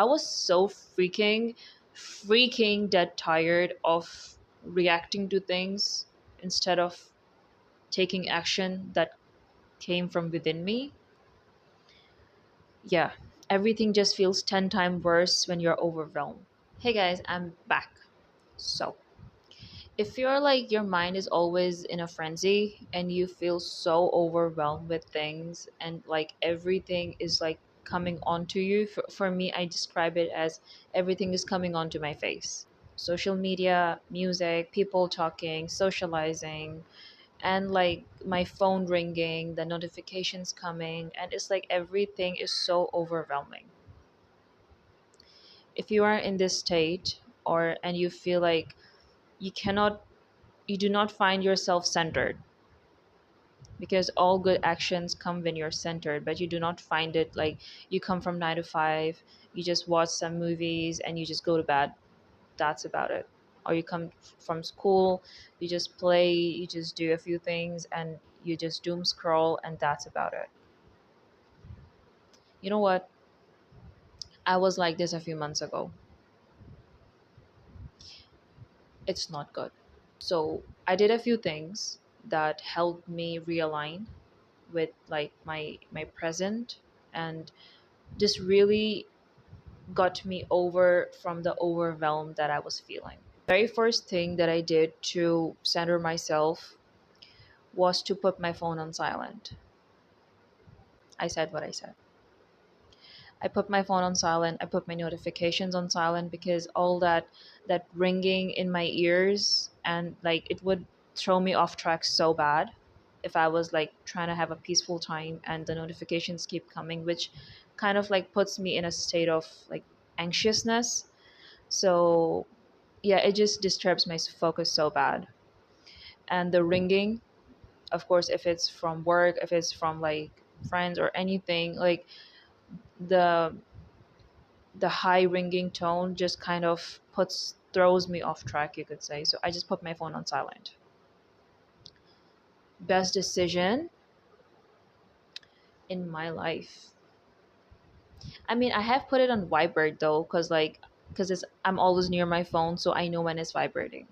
I was so freaking dead tired of reacting to things instead of taking action that came from within me. Yeah, everything just feels 10 times worse when you're overwhelmed. Hey guys, I'm back. So, if you're like your mind is always in a frenzy and you feel so overwhelmed with things and like everything is like coming onto you, for me, I describe it as everything is coming onto my face. Social media, music, people talking, socializing, and like my phone ringing, the notifications coming, and it's like everything is so overwhelming. If you are in this state or and you feel like you cannot you do not find yourself centered, because all good actions come when you're centered, but you do not find it, like you come from 9 to 5, you just watch some movies and you just go to bed. That's about it. Or you come from school, you just play, you just do a few things and you just doom scroll, and that's about it. You know what? I was like this a few months ago. It's not good. So I did a few things that helped me realign with like my present, and just really got me over from the overwhelm that I was feeling. Very first thing that I did to center myself was to put my phone on silent. I said what I said. I put my phone on silent. I put my notifications on silent because all that ringing in my ears, and like it would throw me off track so bad if I was like trying to have a peaceful time and the notifications keep coming, which kind of like puts me in a state of like anxiousness. So yeah, it just disturbs my focus so bad. And the ringing, of course, if it's from work, if it's from like friends or anything, like the the high ringing tone just kind of puts throws me off track, you could say. So I just put my phone on silent. Best decision in my life. I mean, I have put it on vibrate though, because it's I'm always near my phone, so I know when it's vibrating,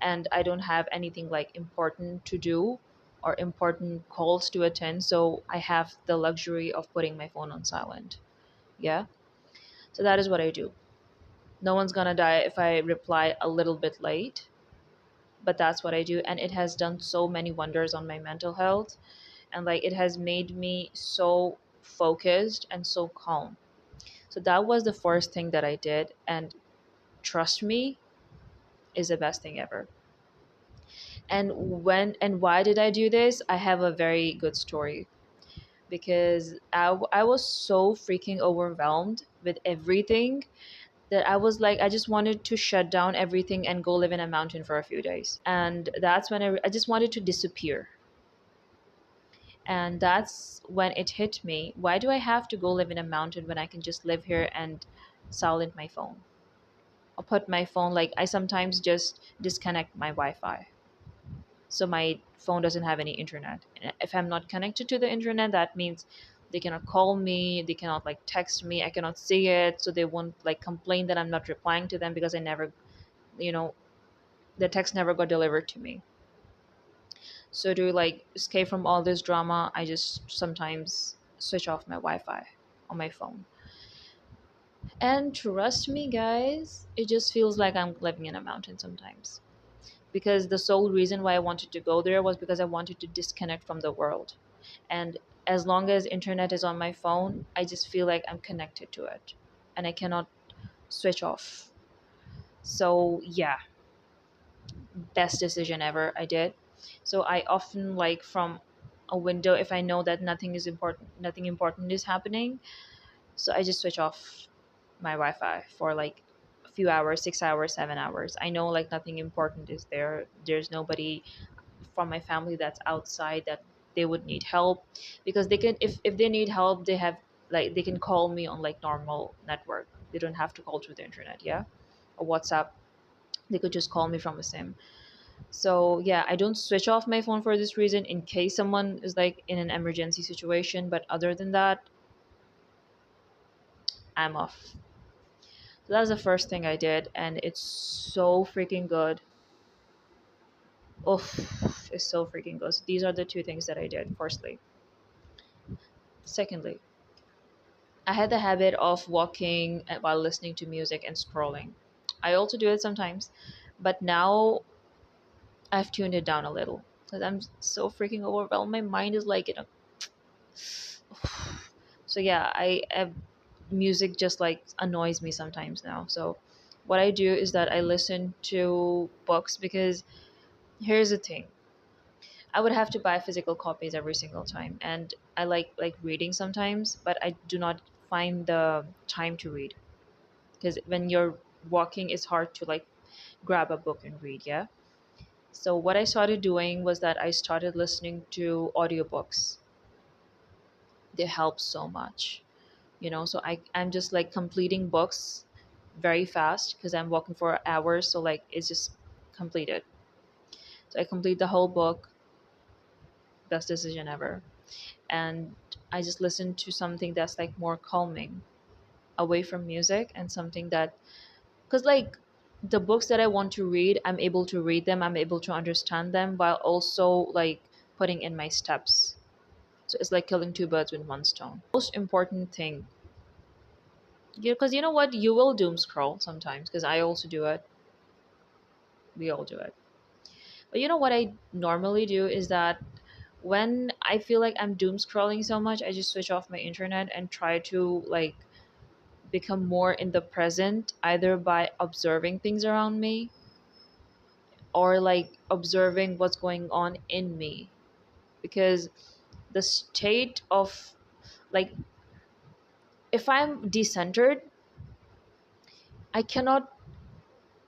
and I don't have anything like important to do or important calls to attend, so I have the luxury of putting my phone on silent. Yeah, so that is what I do. No one's gonna die if I reply a little bit late, but that's what I do, and it has done so many wonders on my mental health, and like it has made me so focused and so calm. So that was the first thing that I did, and trust me, is the best thing ever. And when and why did I do this? I have a very good story, because I was so freaking overwhelmed with everything that I was like, I just wanted to shut down everything and go live in a mountain for a few days. And that's when I just wanted to disappear. And that's when it hit me. Why do I have to go live in a mountain when I can just live here and silent my phone? I'll put my phone, like, I sometimes just disconnect my Wi Fi. So my phone doesn't have any internet. And if I'm not connected to the internet, that means they cannot call me, they cannot like text me, I cannot see it. So they won't like complain that I'm not replying to them because I never, you know, the text never got delivered to me. So to like escape from all this drama, I just sometimes switch off my Wi-Fi on my phone. And trust me, guys, it just feels like I'm living in a mountain sometimes. Because the sole reason why I wanted to go there was because I wanted to disconnect from the world. And as long as internet is on my phone, I just feel like I'm connected to it and I cannot switch off. So yeah, best decision ever I did. So I often like from a window, if I know that nothing important is happening, so I just switch off my Wi-Fi for like a few hours, 6 hours, 7 hours. I know like nothing important is there. There's nobody from my family that's outside that they would need help, because they can, if they need help, they have like they can call me on like normal network. They don't have to call through the internet, yeah, or WhatsApp. They could just call me from a sim. So yeah, I don't switch off my phone for this reason, in case someone is like in an emergency situation, but other than that, I'm off. That's the first thing I did, and it's so freaking good. Oof, it's so freaking good. So these are the two things that I did. Firstly, secondly, I had the habit of walking while listening to music and scrolling. I also do it sometimes, but now I've tuned it down a little because I'm so freaking overwhelmed. My mind is like, so yeah, music just like annoys me sometimes now. So what I do is that I listen to books because here's the thing. I would have to buy physical copies every single time, and I like reading sometimes, but I do not find the time to read because when you're walking it's hard to like grab a book and read, yeah. So what I started doing was that I started listening to audiobooks. They help so much, so I'm just like completing books very fast because I'm walking for hours, so like it's just completed. So I complete the whole book. Best decision ever. And I just listen to something that's like more calming, away from music, and something that, because like the books that I want to read, I'm able to read them, I'm able to understand them while also like putting in my steps. So it's like killing two birds with one stone. Most important thing, because you know what, you will doom scroll sometimes, because I also do it. We all do it. But you know what I normally do is that when I feel like I'm doom scrolling so much, I just switch off my internet and try to like become more in the present, either by observing things around me or like observing what's going on in me. Because the state of, like, if I'm decentered, I cannot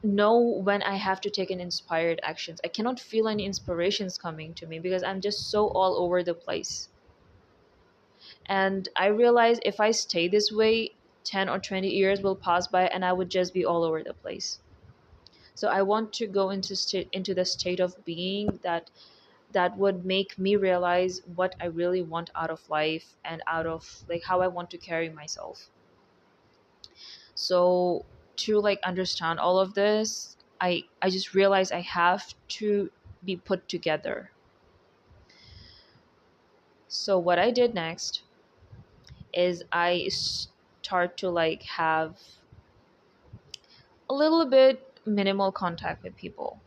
know when I have to take an inspired actions. I cannot feel any inspirations coming to me because I'm just so all over the place. And I realize if I stay this way, 10 or 20 years will pass by and I would just be all over the place. So I want to go into the state of being that would make me realize what I really want out of life and out of like how I want to carry myself. So to like understand all of this, I just realized I have to be put together. So what I did next is I start to like have a little bit minimal contact with people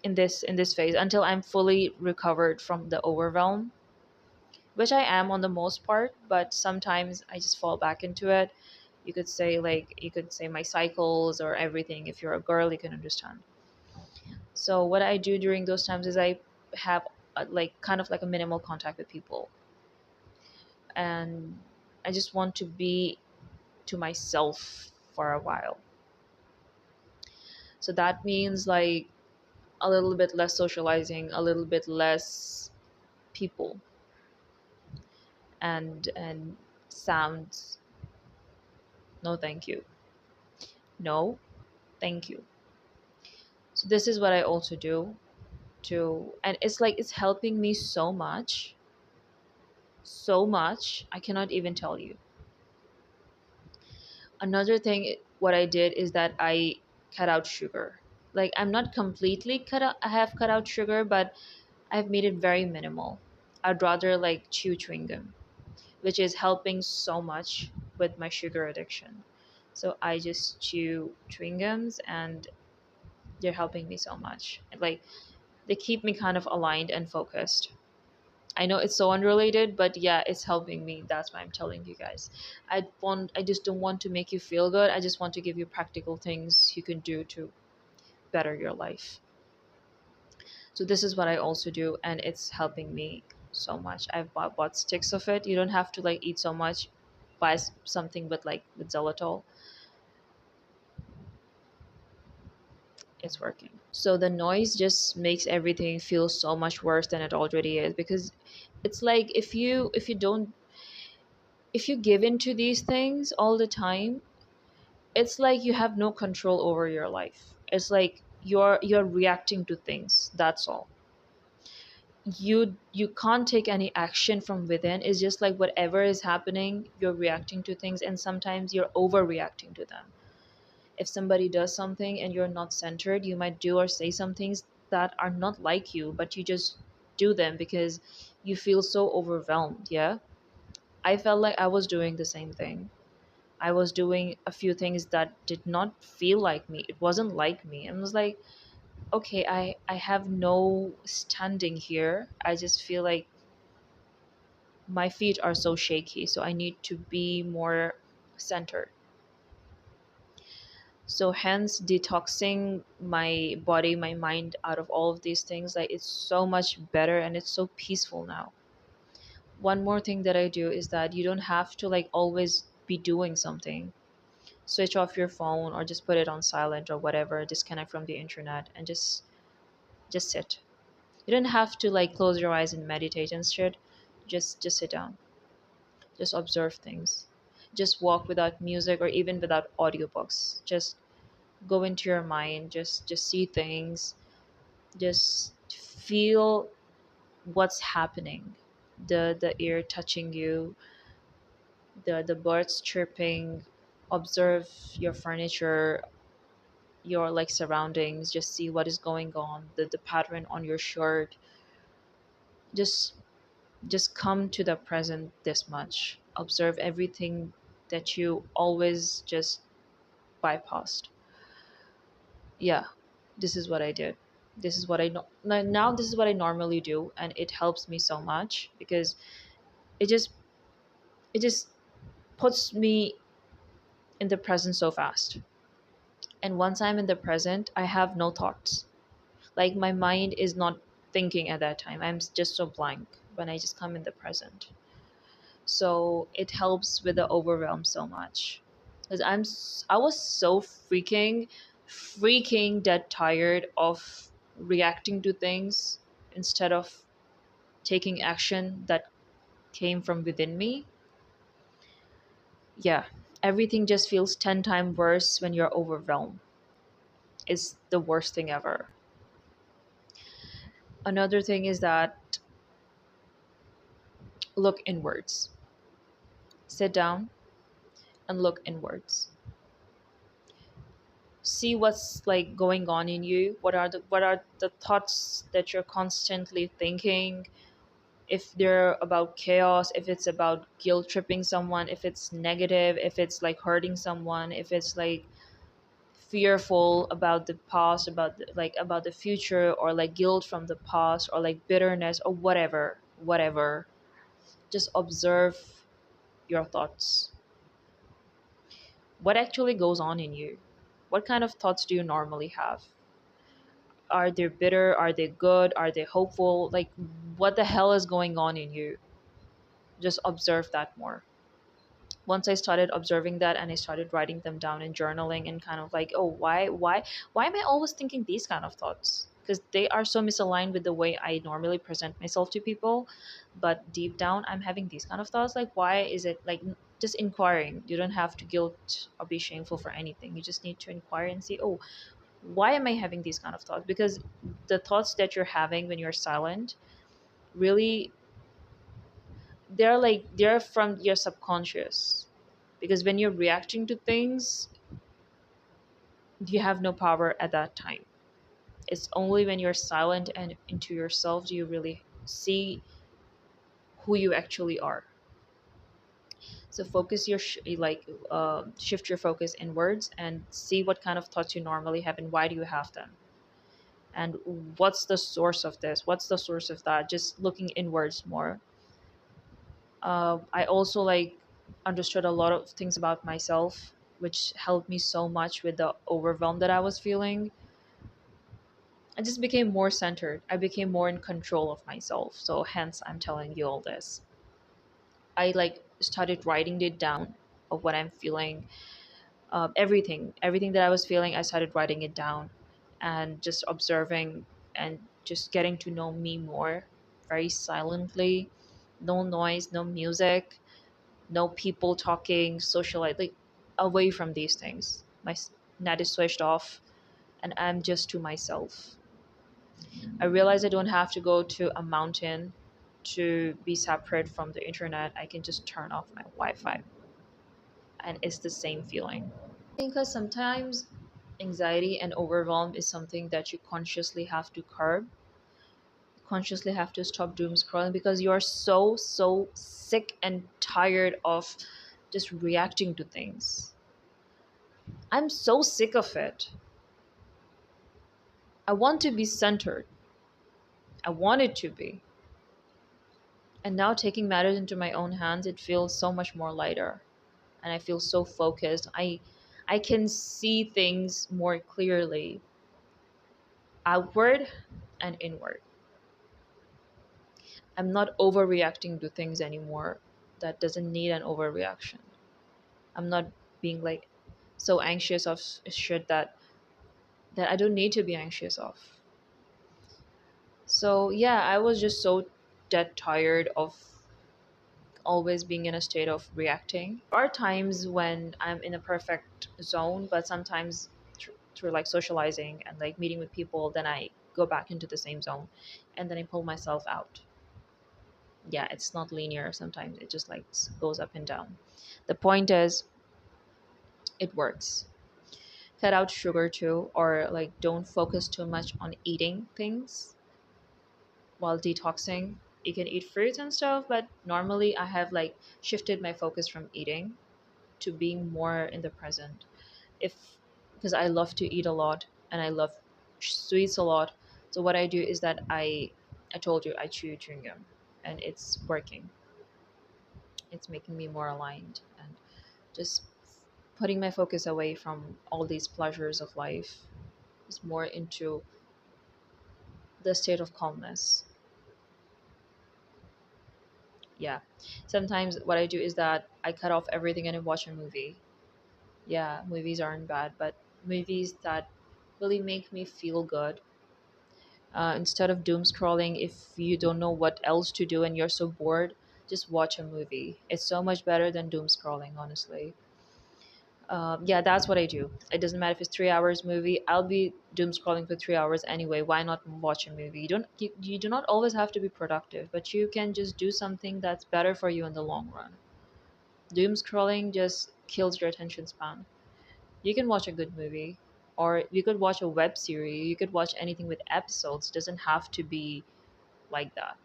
in this phase until I'm fully recovered from the overwhelm, which I am on the most part, but sometimes I just fall back into it. You could say my cycles or everything. If you're a girl, you can understand. So what I do during those times is I have like kind of like a minimal contact with people, and I just want to be to myself for a while. So that means like a little bit less socializing, a little bit less people, and sounds. No thank you. No thank you. So this is what I also do to, and it's like it's helping me so much, so much I cannot even tell you. Another thing what I did is that I cut out sugar. Like I'm not completely cut out, I have cut out sugar, but I've made it very minimal. I'd rather like chew chewing gum, which is helping so much with my sugar addiction. So I just chew chewing gums and they're helping me so much. Like they keep me kind of aligned and focused. I know it's so unrelated, but yeah, it's helping me. That's why I'm telling you guys. I just don't want to make you feel good. I just want to give you practical things you can do to better your life. So this is what I also do, and it's helping me so much. I've bought sticks of it. You don't have to like eat so much. Buy something with like with xylitol. It's working. So the noise just makes everything feel so much worse than it already is, because it's like if you give in to these things all the time, it's like you have no control over your life. It's like you're reacting to things, that's all. You can't take any action from within. It's just like whatever is happening, you're reacting to things, and sometimes you're overreacting to them. If somebody does something and you're not centered, you might do or say some things that are not like you, but you just do them because you feel so overwhelmed. Yeah. I felt like I was doing the same thing. I was doing a few things that did not feel like me. It wasn't like me. And I was like, okay, I have no standing here. I just feel like my feet are so shaky, so I need to be more centered. So hence detoxing my body, my mind out of all of these things, like it's so much better and it's so peaceful now. One more thing that I do is that you don't have to like always be doing something. Switch off your phone or just put it on silent or whatever, disconnect from the internet and just sit. You don't have to like close your eyes and meditate and shit. Just sit down. Just observe things. Just walk without music or even without audiobooks. Just go into your mind, just see things, just feel what's happening. The ear touching you, the birds chirping, observe your furniture, your like surroundings, just see what is going on, the pattern on your shirt. just just come to the present this much. Observe everything that you always just bypassed. Yeah, this is what I did. This is what I know now. This is what I normally do, and it helps me so much because it just it just puts me in the present so fast. And once I'm in the present, I have no thoughts. Like my mind is not thinking at that time. Just so blank when I just come in the present. So it helps with the overwhelm so much because I was so freaking dead tired of reacting to things instead of taking action that came from within me. Yeah, everything just feels 10 times worse when you're overwhelmed. It's the worst thing ever. Another thing is that look inwards. Sit down and look inwards. See what's like going on in you. What are the thoughts that you're constantly thinking? If they're about chaos, if it's about guilt tripping someone, if it's negative, if it's like hurting someone, if it's like fearful about the past, about the future, or like guilt from the past, or like bitterness, or whatever. Just observe your thoughts. What actually goes on in you? What kind of thoughts do you normally have? Are they bitter? Are they good? Are they hopeful? Like, what the hell is going on in you? Just observe that more. Once I started observing that and I started writing them down and journaling and kind of like, oh, why am I always thinking these kind of thoughts? Because they are so misaligned with the way I normally present myself to people. But deep down, I'm having these kind of thoughts. Like, why is it like just inquiring? You don't have to guilt or be shameful for anything. You just need to inquire and see, oh, why am I having these kind of thoughts? Because the thoughts that you're having when you're silent really, they're from your subconscious. Because when you're reacting to things, you have no power at that time. It's only when you're silent and into yourself do you really see who you actually are. So focus shift your focus inwards and see what kind of thoughts you normally have and why do you have them, and what's the source of this, what's the source of that. Just looking inwards more. I also like understood a lot of things about myself, which helped me so much with the overwhelm that I was feeling. I just became more centered. I became more in control of myself. So hence I'm telling you all this. I like started writing it down of what I'm feeling. Everything that I was feeling, I started writing it down and just observing and just getting to know me more very silently. No noise, no music, no people talking, socialite, like away from these things. Net is switched off and I'm just to myself. I realize I don't have to go to a mountain to be separate from the internet. I can just turn off my Wi Fi and it's the same feeling. Because sometimes anxiety and overwhelm is something that you consciously have to curb, consciously have to stop doom scrolling because you are so sick and tired of just reacting to things. I'm so sick of it. I want to be centered. I want it to be. And now taking matters into my own hands, it feels so much more lighter. And I feel so focused. I can see things more clearly, outward and inward. I'm not overreacting to things anymore. That doesn't need an overreaction. I'm not being like so anxious of shit that I don't need to be anxious of. So yeah, I was just so dead tired of always being in a state of reacting. There are times when I'm in a perfect zone, but sometimes through like socializing and like meeting with people, then I go back into the same zone and then I pull myself out. Yeah, it's not linear. Sometimes it just like goes up and down. The point is, it works. Cut out sugar too, or like don't focus too much on eating things while detoxing. You can eat fruits and stuff, but normally I have like shifted my focus from eating to being more in the present. If Because I love to eat a lot and I love sweets a lot. So what I do is that I told you I chew chewing gum and it's working. It's making me more aligned and just putting my focus away from all these pleasures of life is more into the state of calmness. Yeah. Sometimes what I do is that I cut off everything and I watch a movie. Yeah, movies aren't bad, but movies that really make me feel good. Instead of doom scrolling, if you don't know what else to do and you're so bored, just watch a movie. It's so much better than doom scrolling, honestly. Yeah, that's what I do. It doesn't matter if it's 3 hours movie. I'll be doom scrolling for 3 hours anyway. Why not watch a movie? You do not always have to be productive, but you can just do something that's better for you in the long run. Doom scrolling just kills your attention span. You can watch a good movie, or you could watch a web series. You could watch anything with episodes. It doesn't have to be like that.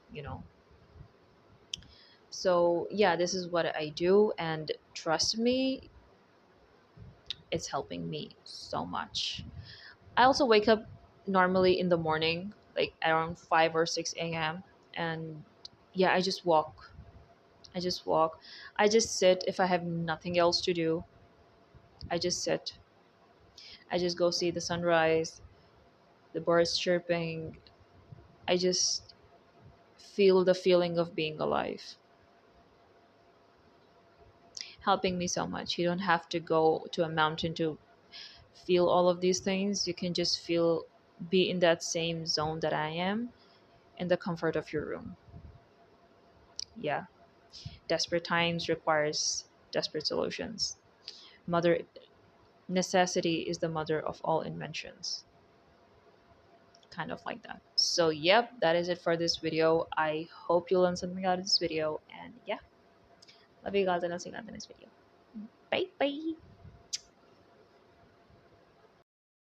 So yeah, this is what I do, and trust me, it's helping me so much. I also wake up normally in the morning, like around 5 or 6 a.m. And yeah, I just walk. I just walk. I just sit if I have nothing else to do. I just sit. I just go see the sunrise, the birds chirping. I just feel the feeling of being alive. Helping me so much. You don't have to go to a mountain to feel all of these things. You can just be in that same zone that I am in the comfort of your room. Yeah. Desperate times requires desperate solutions. Mother Necessity is the mother of all inventions. Kind of like that. So yep, that is it for this video. I hope you learned something out of this video. And yeah, love you guys and I'll see you guys in the next video. Bye bye.